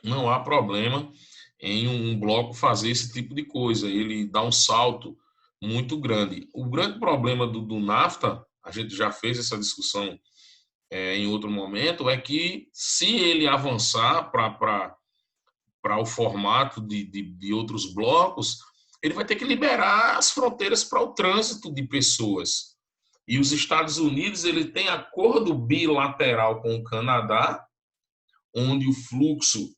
não há problema em um bloco fazer esse tipo de coisa. Ele dá um salto muito grande. O grande problema do NAFTA, a gente já fez essa discussão em outro momento, é que se ele avançar para o formato de outros blocos, ele vai ter que liberar as fronteiras para o trânsito de pessoas. E os Estados Unidos ele tem acordo bilateral com o Canadá, onde o fluxo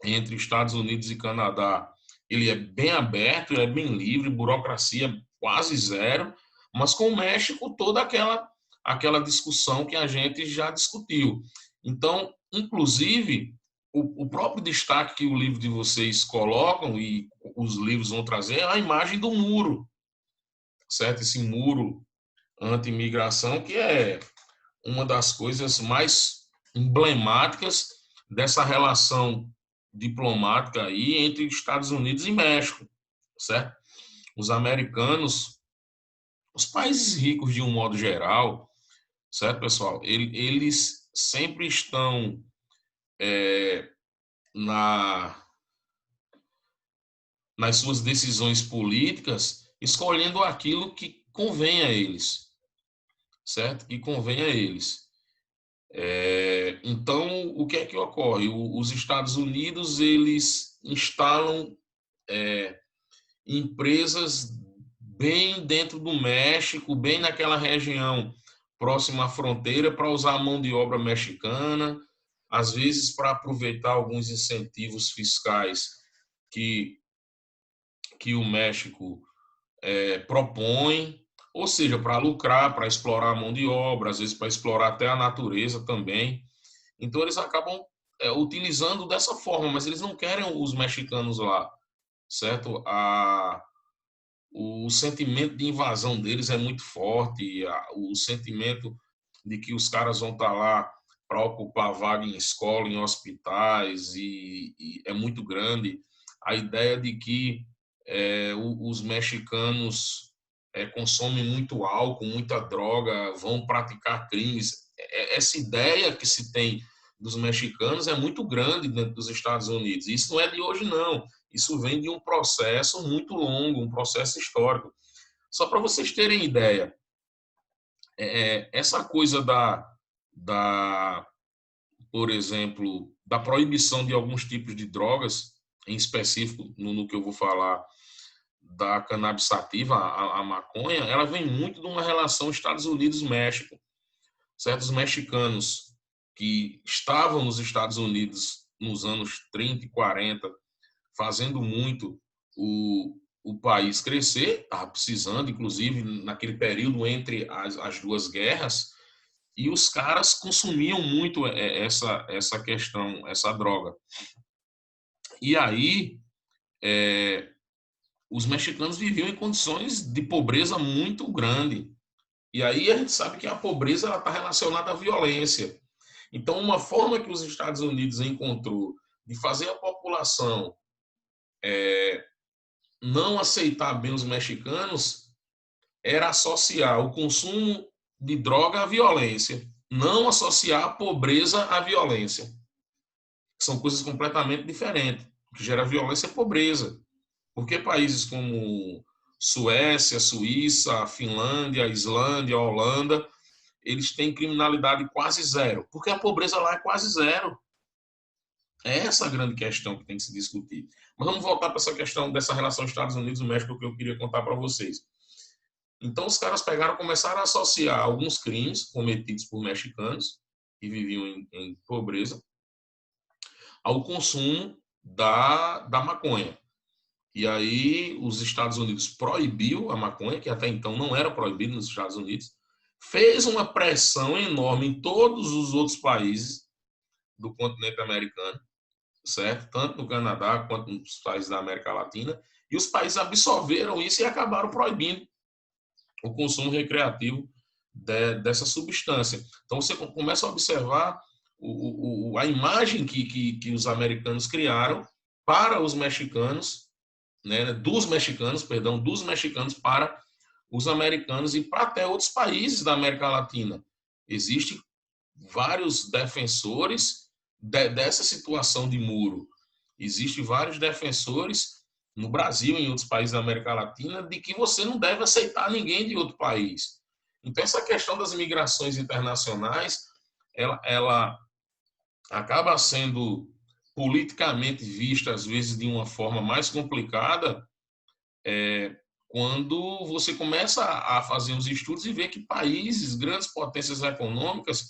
entre Estados Unidos e Canadá ele é bem aberto, ele é bem livre, burocracia quase zero, mas com o México toda aquela discussão que a gente já discutiu. Então, inclusive, o próprio destaque que o livro de vocês colocam e os livros vão trazer é a imagem do muro, certo? Esse muro anti-imigração que é uma das coisas mais emblemáticas dessa relação diplomática aí entre Estados Unidos e México, certo? Os americanos, os países ricos de um modo geral, certo, pessoal? Eles sempre estão na, nas suas decisões políticas escolhendo aquilo que convém a eles, certo? Que convém a eles. Então, o que é que ocorre? Os Estados Unidos eles instalam empresas bem dentro do México, bem naquela região próxima à fronteira, para usar a mão de obra mexicana, às vezes para aproveitar alguns incentivos fiscais que, que o México propõe, ou seja, para lucrar, para explorar a mão de obra, às vezes para explorar até a natureza também. Então eles acabam utilizando dessa forma, mas eles não querem os mexicanos lá, certo? O sentimento de invasão deles é muito forte, o sentimento de que os caras vão estar lá para ocupar vaga em escola, em hospitais, e é muito grande. A ideia de que os mexicanos consomem muito álcool, muita droga, vão praticar crimes. Essa ideia que se tem dos mexicanos é muito grande dentro dos Estados Unidos. Isso não é de hoje, não. Isso vem de um processo muito longo, um processo histórico. Só para vocês terem ideia, essa coisa da, por exemplo, da proibição de alguns tipos de drogas, em específico no que eu vou falar da cannabis sativa, a maconha, ela vem muito de uma relação Estados Unidos-México. Certos mexicanos que estavam nos Estados Unidos nos anos 30 e 40, fazendo muito o país crescer, estava precisando, inclusive naquele período entre as duas guerras, e os caras consumiam muito essa questão, essa droga. E aí, os mexicanos viviam em condições de pobreza muito grande. E aí a gente sabe que a pobreza está relacionada à violência. Então, uma forma que os Estados Unidos encontrou de fazer a população não aceitar bem os mexicanos era associar o consumo de droga à violência, não associar a pobreza à violência. São coisas completamente diferentes. O que gera violência é pobreza. Porque países como Suécia, Suíça, Finlândia, Islândia, Holanda, eles têm criminalidade quase zero. Porque a pobreza lá é quase zero. É essa a grande questão que tem que se discutir. Mas vamos voltar para essa questão dessa relação Estados Unidos e México que eu queria contar para vocês. Então, os caras pegaram e começaram a associar alguns crimes cometidos por mexicanos que viviam em pobreza ao consumo da maconha. E aí, os Estados Unidos proibiu a maconha, que até então não era proibido nos Estados Unidos, fez uma pressão enorme em todos os outros países do continente americano, certo? Tanto no Canadá quanto nos países da América Latina, e os países absorveram isso e acabaram proibindo o consumo recreativo dessa substância. Então, você começa a observar a imagem que os americanos criaram para os mexicanos, né, dos mexicanos para os americanos e para até outros países da América Latina. Existem vários defensores dessa situação de muro. Existem vários defensores no Brasil e em outros países da América Latina de que você não deve aceitar ninguém de outro país. Então, essa questão das migrações internacionais, ela acaba sendo politicamente vista, às vezes, de uma forma mais complicada, quando você começa a fazer os estudos e ver que países, grandes potências econômicas,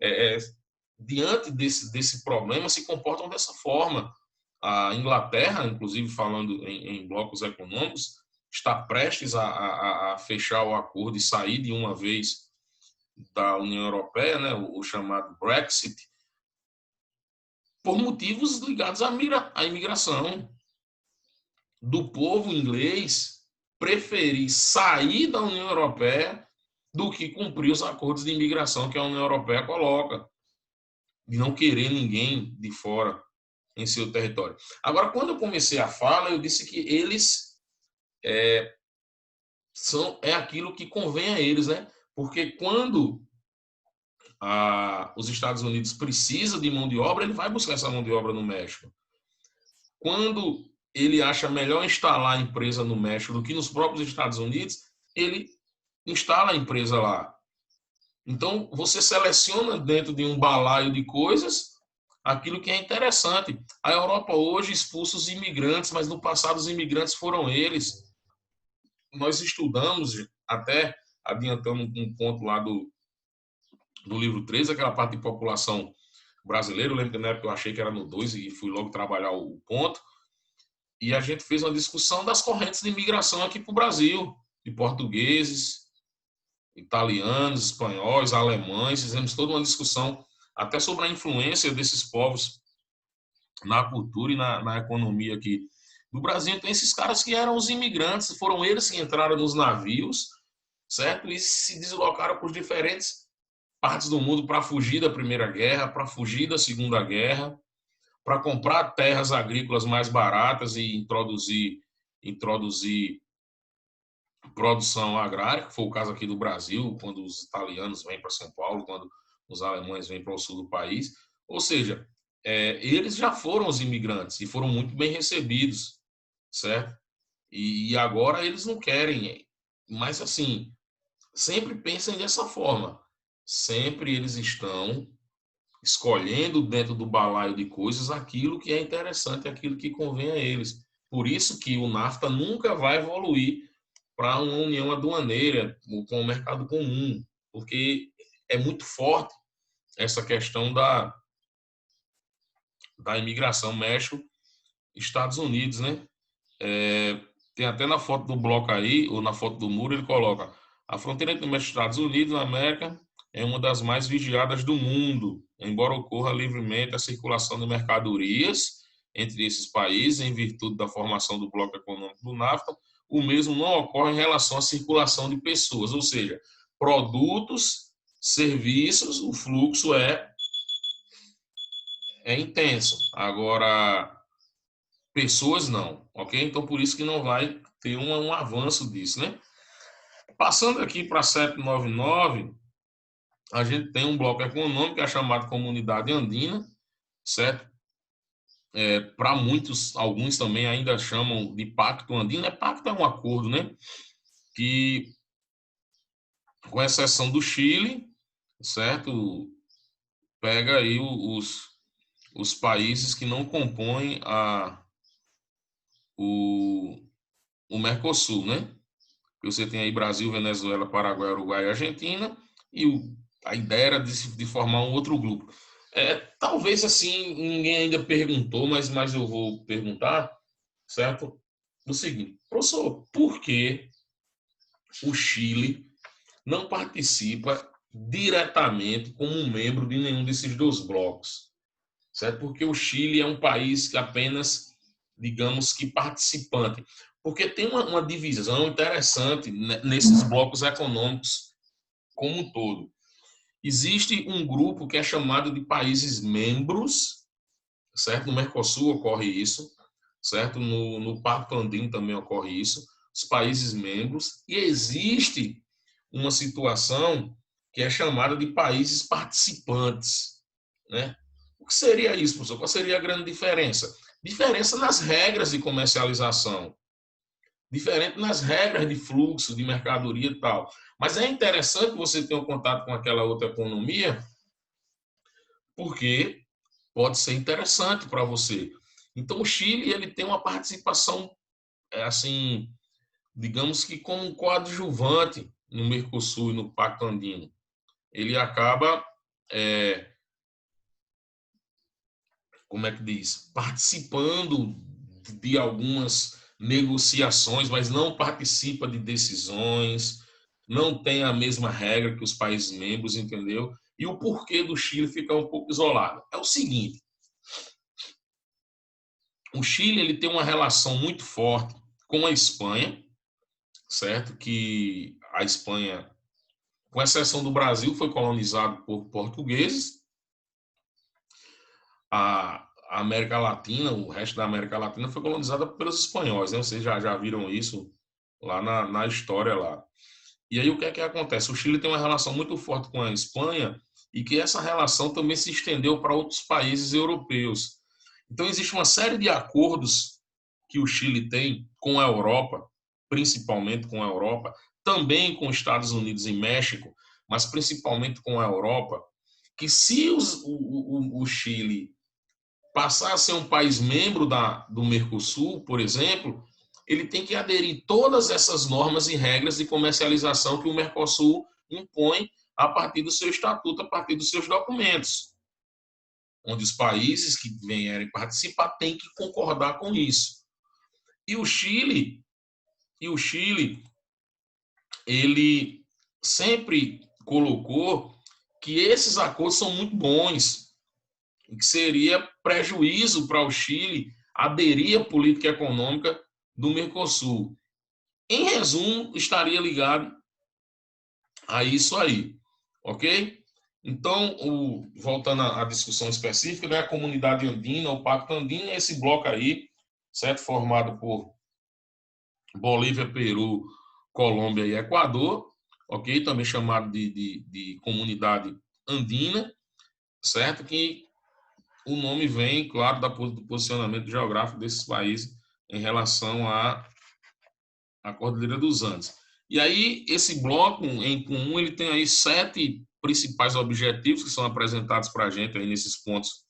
é, diante desse problema, se comportam dessa forma. A Inglaterra, inclusive falando em blocos econômicos, está prestes a fechar o acordo e sair de uma vez da União Europeia, né, o chamado Brexit, por motivos ligados à imigração do povo inglês preferir sair da União Europeia do que cumprir os acordos de imigração que a União Europeia coloca, de não querer ninguém de fora em seu território. Agora, quando eu comecei a fala, eu disse que eles é aquilo que convém a eles, né? Porque quando os Estados Unidos precisa de mão de obra, ele vai buscar essa mão de obra no México. Quando ele acha melhor instalar a empresa no México do que nos próprios Estados Unidos, ele instala a empresa lá. Então, você seleciona dentro de um balaio de coisas aquilo que é interessante. A Europa hoje expulsa os imigrantes, mas no passado os imigrantes foram eles. Nós estudamos, até adiantando um ponto lá do livro 3, aquela parte de população brasileira. Eu lembro que na época eu achei que era no 2 e fui logo trabalhar o ponto. E a gente fez uma discussão das correntes de imigração aqui para o Brasil, de portugueses, italianos, espanhóis, alemães. Fizemos toda uma discussão até sobre a influência desses povos na cultura e na economia aqui do Brasil. Tem esses caras que eram os imigrantes, foram eles que entraram nos navios, certo? E se deslocaram por diferentes partes do mundo para fugir da Primeira Guerra, para fugir da Segunda Guerra, para comprar terras agrícolas mais baratas e introduzir produção agrária, que foi o caso aqui do Brasil, quando os italianos vêm para São Paulo, quando os alemães vêm para o sul do país. Ou seja, eles já foram os imigrantes e foram muito bem recebidos, certo? E agora eles não querem, mas assim, sempre pensem dessa forma. Sempre eles estão escolhendo dentro do balaio de coisas aquilo que é interessante, aquilo que convém a eles. Por isso que o NAFTA nunca vai evoluir para uma união aduaneira com o mercado comum, porque é muito forte essa questão da imigração México-Estados Unidos, né? Tem até na foto do bloco aí, ou na foto do muro, ele coloca: a fronteira entre México e Estados Unidos, na América, é uma das mais vigiadas do mundo, embora ocorra livremente a circulação de mercadorias entre esses países, em virtude da formação do bloco econômico do NAFTA, o mesmo não ocorre em relação à circulação de pessoas, ou seja, produtos, serviços, o fluxo é intenso. Agora, pessoas não, ok? Então, por isso que não vai ter um avanço disso, né? Passando aqui para 799, a gente tem um bloco econômico que é chamado Comunidade Andina, certo? Para muitos, alguns também ainda chamam de Pacto Andino. Pacto é um acordo, né? Que, com exceção do Chile, certo? Pega aí os países que não compõem o Mercosul, né? Você tem aí Brasil, Venezuela, Paraguai, Uruguai e Argentina, e a ideia era de formar um outro grupo. Talvez assim, ninguém ainda perguntou, mas eu vou perguntar, certo? O seguinte: professor, por que o Chile não participa diretamente como um membro de nenhum desses dois blocos? Certo? Porque o Chile é um país que apenas, digamos que participante. Porque tem uma divisão interessante nesses blocos econômicos como um todo. Existe um grupo que é chamado de países membros, certo? No Mercosul ocorre isso, certo? No Pacto Andino também ocorre isso, os países membros, e existe uma situação que é chamada de países participantes, né? O que seria isso, professor? Qual seria a grande diferença? Diferença nas regras de comercialização, diferente nas regras de fluxo de mercadoria e tal. Mas é interessante você ter um contato com aquela outra economia, porque pode ser interessante para você. Então, o Chile ele tem uma participação, assim, digamos que como um coadjuvante no Mercosul e no Pacto Andino. Ele acaba, como é que diz, participando de algumas negociações, mas não participa de decisões, não tem a mesma regra que os países membros, entendeu? E o porquê do Chile ficar um pouco isolado? É o seguinte, o Chile ele tem uma relação muito forte com a Espanha, certo? Que a Espanha, com exceção do Brasil, foi colonizado por portugueses. A América Latina, o resto da América Latina foi colonizada pelos espanhóis, né? Vocês já viram isso lá na história lá. E aí o que é que acontece? O Chile tem uma relação muito forte com a Espanha e que essa relação também se estendeu para outros países europeus. Então existe uma série de acordos que o Chile tem com a Europa, principalmente com a Europa, também com os Estados Unidos e México, mas principalmente com a Europa, que se o Chile passar a ser um país membro do Mercosul, por exemplo, ele tem que aderir todas essas normas e regras de comercialização que o Mercosul impõe a partir do seu estatuto, a partir dos seus documentos, onde os países que vierem participar têm que concordar com isso. E o Chile, ele sempre colocou que esses acordos são muito bons, que seria prejuízo para o Chile aderir à política econômica do Mercosul. Em resumo, estaria ligado a isso aí, ok? Então, voltando à discussão específica, né, a comunidade andina, o Pacto Andino, é esse bloco aí, certo? Formado por Bolívia, Peru, Colômbia e Equador, ok? Também chamado de comunidade andina, certo? Que o nome vem, claro, do posicionamento geográfico desses países em relação à Cordilheira dos Andes. E aí, esse bloco em comum, ele tem aí 7 principais objetivos que são apresentados para a gente aí nesses pontos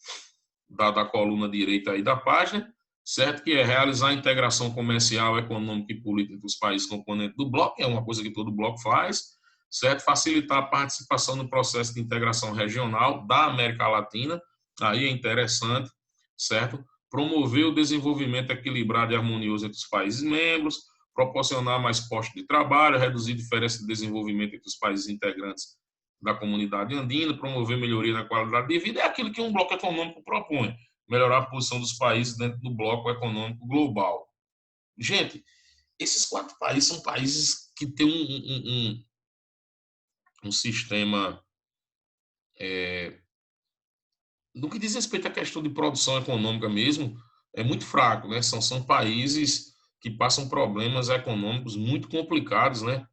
da coluna direita aí da página, certo? Que é realizar a integração comercial, econômica e política dos países componentes do bloco, que é uma coisa que todo bloco faz, certo? Facilitar a participação no processo de integração regional da América Latina, aí é interessante, certo? Promover o desenvolvimento equilibrado e harmonioso entre os países membros, proporcionar mais postos de trabalho, reduzir diferença de desenvolvimento entre os países integrantes da comunidade andina, promover melhoria na qualidade de vida, é aquilo que um bloco econômico propõe, melhorar a posição dos países dentro do bloco econômico global. Gente, esses 4 países são países que têm um sistema, no que diz respeito à questão de produção econômica mesmo, é muito fraco, né? São países que passam problemas econômicos muito complicados, né?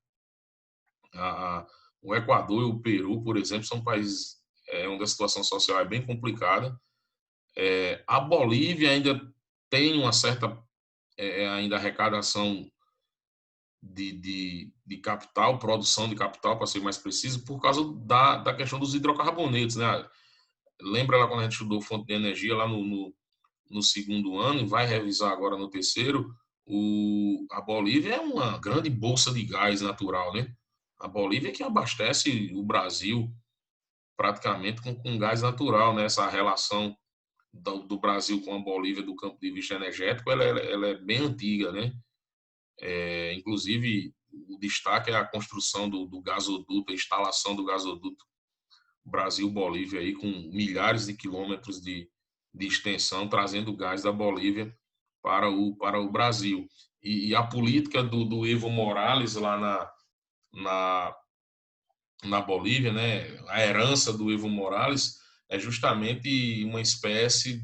O Equador e o Peru, por exemplo, são países onde a situação social é bem complicada. A Bolívia ainda tem uma certa ainda arrecadação de capital, produção de capital, para ser mais preciso, por causa da questão dos hidrocarbonetos, né? Lembra lá quando a gente estudou fonte de energia lá no segundo ano e vai revisar agora no terceiro, a Bolívia é uma grande bolsa de gás natural, né? A Bolívia é que abastece o Brasil praticamente com gás natural, né? Essa relação do Brasil com a Bolívia do campo de vista energético, ela é bem antiga, né? Inclusive, o destaque é a construção do gasoduto, a instalação do gasoduto Brasil-Bolívia aí com milhares de quilômetros de extensão, trazendo gás da Bolívia para o Brasil. E a política do Evo Morales lá na, na Bolívia, né, a herança do Evo Morales é justamente uma espécie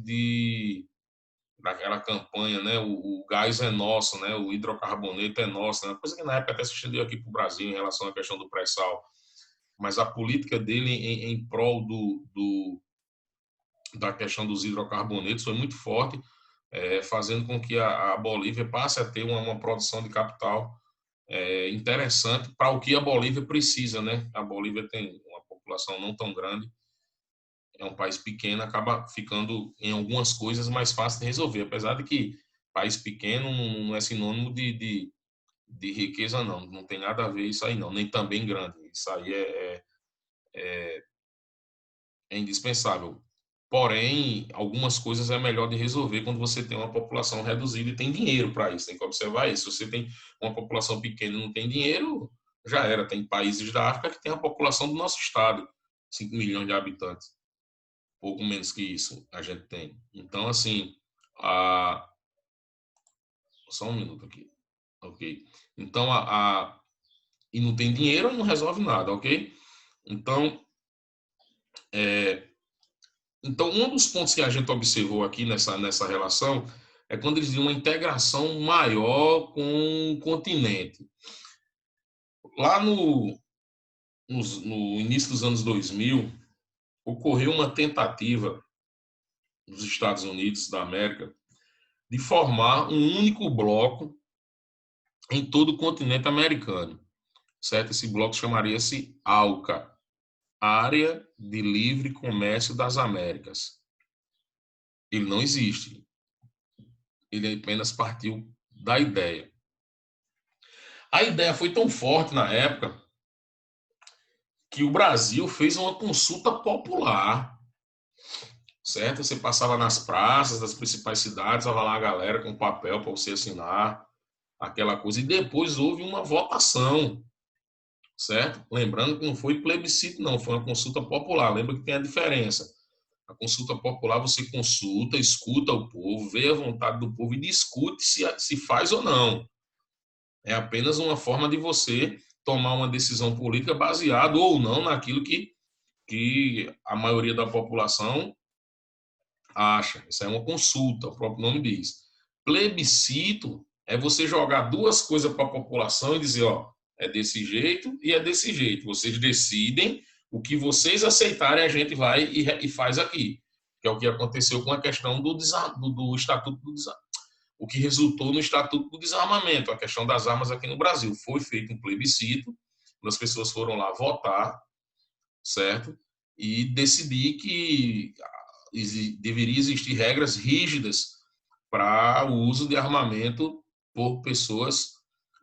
daquela campanha, né, o gás é nosso, né, o hidrocarboneto é nosso, né, coisa que na época até se estendeu aqui para o Brasil em relação à questão do pré-sal, mas a política dele em prol da questão dos hidrocarbonetos foi muito forte, fazendo com que a Bolívia passe a ter uma produção de capital interessante para o que a Bolívia precisa, né? A Bolívia tem uma população não tão grande, é um país pequeno, acaba ficando em algumas coisas mais fácil de resolver, apesar de que país pequeno não é sinônimo de riqueza, não tem nada a ver isso aí não, nem também grande, isso aí é indispensável. Porém, algumas coisas é melhor de resolver quando você tem uma população reduzida e tem dinheiro para isso. Tem que observar isso. Se você tem uma população pequena e não tem dinheiro, já era. Tem países da África que tem a população do nosso estado, 5 milhões de habitantes. Pouco menos que isso a gente tem. Então, assim, só um minuto aqui. Ok. Então, e não tem dinheiro, não resolve nada, ok? Então, Então, um dos pontos que a gente observou aqui nessa relação é quando eles dizem uma integração maior com o continente. Lá no início dos anos 2000, ocorreu uma tentativa dos Estados Unidos da América de formar um único bloco em todo o continente americano, certo? Esse bloco chamaria-se ALCA, Área de Livre Comércio das Américas. Ele não existe. Ele apenas partiu da ideia. A ideia foi tão forte na época que o Brasil fez uma consulta popular, certo? Você passava nas praças das principais cidades, estava lá a galera com papel para você assinar, aquela coisa, e depois houve uma votação, certo? Lembrando que não foi plebiscito, não, foi uma consulta popular. Lembra que tem a diferença. A consulta popular você consulta, escuta o povo, vê a vontade do povo e discute se faz ou não. É apenas uma forma de você tomar uma decisão política baseado ou não naquilo que a maioria da população acha. Isso é uma consulta, o próprio nome diz. Plebiscito é você jogar duas coisas para a população e dizer, ó, é desse jeito e é desse jeito. Vocês decidem o que vocês aceitarem, a gente vai e faz aqui. Que é o que aconteceu com a questão do Estatuto do Desarmamento. O que resultou no Estatuto do Desarmamento, a questão das armas aqui no Brasil. Foi feito um plebiscito, as pessoas foram lá votar, certo? E decidir que deveria existir regras rígidas para o uso de armamento por pessoas,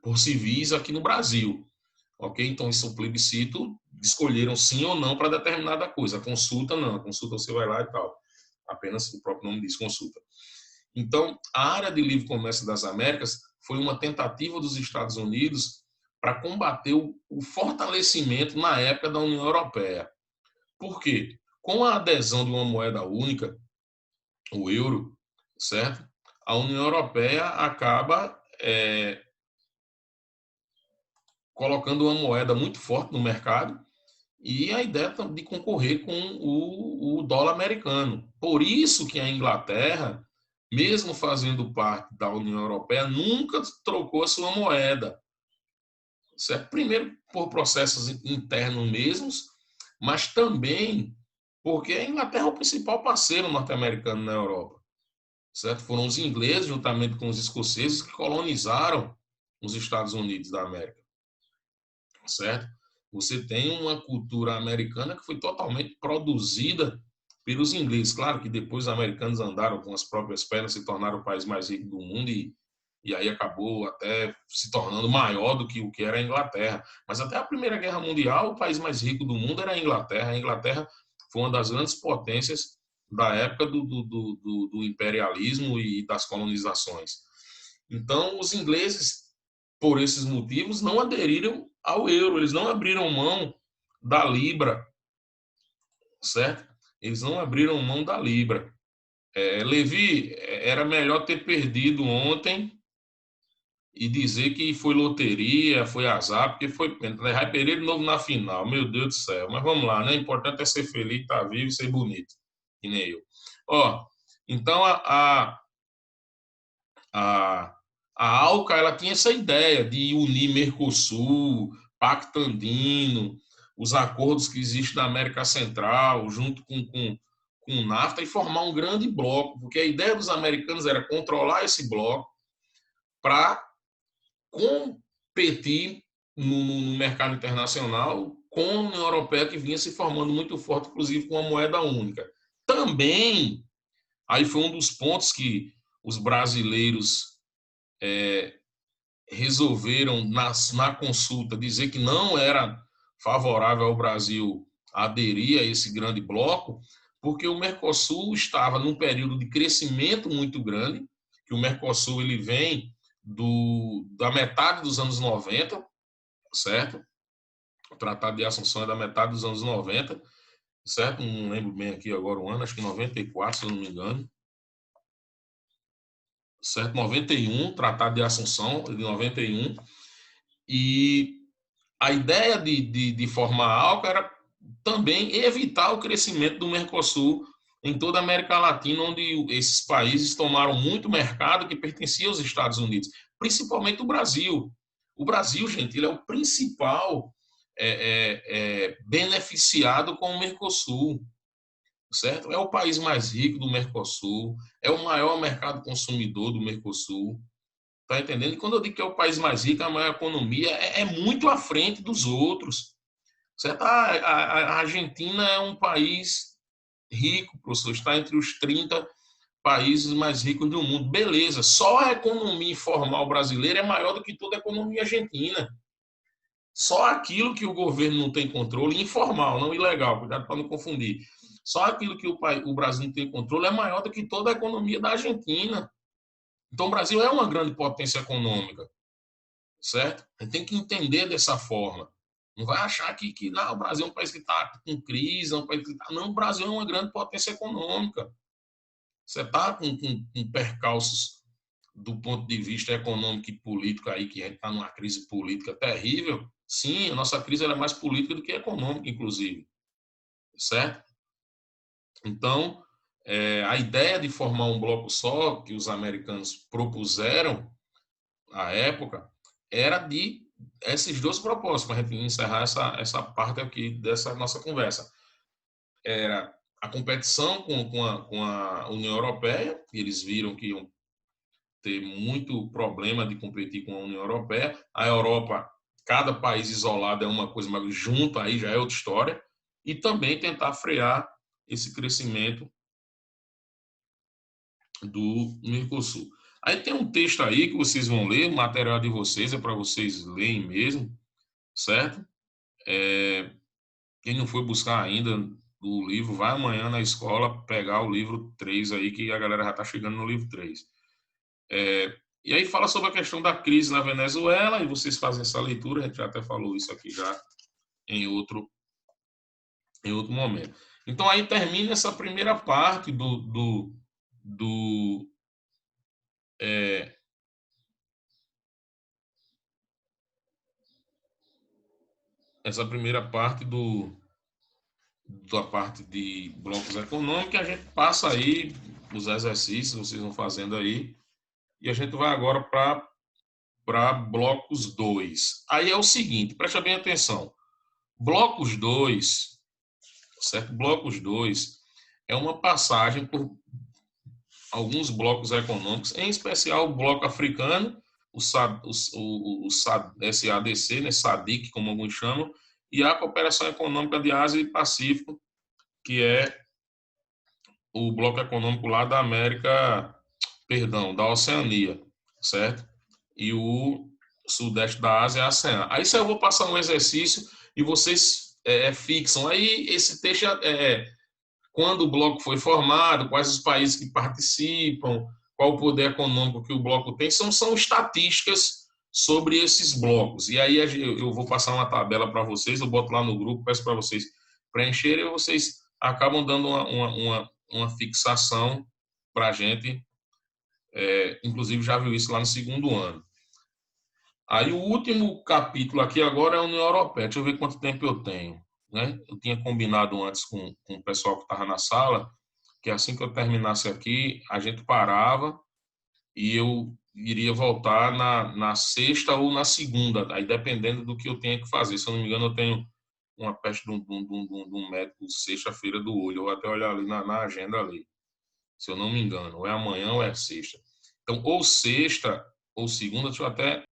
por civis aqui no Brasil. Ok? Então, isso é um plebiscito, escolheram sim ou não para determinada coisa. A consulta, não. A consulta você vai lá e tal. Apenas o próprio nome diz consulta. Então, a área de livre comércio das Américas foi uma tentativa dos Estados Unidos para combater o fortalecimento na época da União Europeia. Por quê? Com a adesão de uma moeda única, o euro, certo? A União Europeia acaba colocando uma moeda muito forte no mercado e a ideia de concorrer com o dólar americano. Por isso que a Inglaterra, mesmo fazendo parte da União Europeia, nunca trocou a sua moeda. Certo? Primeiro, por processos internos mesmos, mas também porque a Inglaterra é o principal parceiro norte-americano na Europa. Certo? Foram os ingleses, juntamente com os escoceses, que colonizaram os Estados Unidos da América. Certo? Você tem uma cultura americana que foi totalmente produzida pelos ingleses. Claro que depois os americanos andaram com as próprias pernas, se tornaram o país mais rico do mundo e aí acabou até se tornando maior do que o que era a Inglaterra. Mas até a Primeira Guerra Mundial, o país mais rico do mundo era a Inglaterra. A Inglaterra foi uma das grandes potências da época do imperialismo e das colonizações. Então, os ingleses, por esses motivos, não aderiram ao euro, eles não abriram mão da libra, certo? Eles não abriram mão da libra. Levi, era melhor ter perdido ontem e dizer que foi loteria, foi azar, porque foi vai perder de novo na final. Meu Deus do céu. Mas vamos lá, né? O importante é ser feliz, estar vivo e ser bonito, que nem eu. Ó, então a, a ALCA ela tinha essa ideia de unir Mercosul, Pacto Andino, os acordos que existem na América Central, junto com o NAFTA e formar um grande bloco, porque a ideia dos americanos era controlar esse bloco para competir no mercado internacional com a União Europeia, que vinha se formando muito forte, inclusive com a moeda única. Também, aí foi um dos pontos que os brasileiros resolveram, na consulta, dizer que não era favorável ao Brasil aderir a esse grande bloco, porque o Mercosul estava num período de crescimento muito grande, que o Mercosul ele vem da metade dos anos 90, certo? O Tratado de Assunção é da metade dos anos 90, certo? Não lembro bem aqui agora o ano, acho que 94, se eu não me engano. Certo? 91, Tratado de Assunção, de 91. E a ideia de formar a ALCA era também evitar o crescimento do Mercosul em toda a América Latina, onde esses países tomaram muito mercado que pertencia aos Estados Unidos, principalmente o Brasil. O Brasil, gente, ele é o principal beneficiado com o Mercosul, certo? É o país mais rico do Mercosul, é o maior mercado consumidor do Mercosul, tá entendendo? E quando eu digo que é o país mais rico, a maior economia, é muito à frente dos outros, certo? A Argentina é um país rico, professor, está entre os 30 países mais ricos do mundo. Beleza, só a economia informal brasileira é maior do que toda a economia argentina. Só aquilo que o governo não tem controle, informal, não ilegal, cuidado para não confundir. Só aquilo que o Brasil não tem controle é maior do que toda a economia da Argentina. Então, o Brasil é uma grande potência econômica, certo? A gente tem que entender dessa forma. Não vai achar que não, o Brasil é um país que está com crise, é um país que tá... Não, o Brasil é uma grande potência econômica. Você está com percalços do ponto de vista econômico e político aí, que a gente está numa crise política terrível. Sim, a nossa crise é mais política do que econômica, inclusive. Certo? Então, a ideia de formar um bloco só, que os americanos propuseram à época, era de esses dois propósitos, para a gente encerrar essa parte aqui dessa nossa conversa. Era a competição com a União Europeia, e eles viram que iam ter muito problema de competir com a União Europeia. A Europa, cada país isolado é uma coisa, mas junto aí já é outra história. E também tentar frear esse crescimento do Mercosul. Aí tem um texto aí que vocês vão ler, o material de vocês é para vocês lerem mesmo, certo? Quem não foi buscar ainda o livro, vai amanhã na escola pegar o livro 3 aí, que a galera já está chegando no livro 3. E aí fala sobre a questão da crise na Venezuela, e vocês fazem essa leitura, a gente já até falou isso aqui já em outro momento. Então aí termina essa primeira parte essa primeira parte da parte de blocos econômicos. A gente passa aí os exercícios, vocês vão fazendo aí, e a gente vai agora para blocos 2. Aí é o seguinte, presta bem atenção. Blocos 2, certo? Blocos 2 é uma passagem por alguns blocos econômicos, em especial o bloco africano, o SADC, né, SADIC, como alguns chamam, e a Cooperação Econômica de Ásia e Pacífico, que é o bloco econômico lá da América, perdão, da Oceania, certo? E o sudeste da Ásia é a ASEAN. Aí eu vou passar um exercício e vocês fixam. Aí esse texto quando o bloco foi formado, quais os países que participam, qual o poder econômico que o bloco tem, são estatísticas sobre esses blocos. E aí eu vou passar uma tabela para vocês, eu boto lá no grupo, peço para vocês preencherem e vocês acabam dando uma fixação para a gente. Inclusive, já viu isso lá no segundo ano. Aí o último capítulo aqui agora é a União Europeia. Deixa eu ver quanto tempo eu tenho. Né? Eu tinha combinado antes com o pessoal que estava na sala que assim que eu terminasse aqui, a gente parava e eu iria voltar na sexta ou na segunda, aí dependendo do que eu tenha que fazer. Se eu não me engano, eu tenho uma peste de um médico sexta-feira do olho. Eu vou até olhar ali na agenda ali, se eu não me engano. Ou é amanhã ou é sexta. Então, ou sexta ou segunda, deixa eu até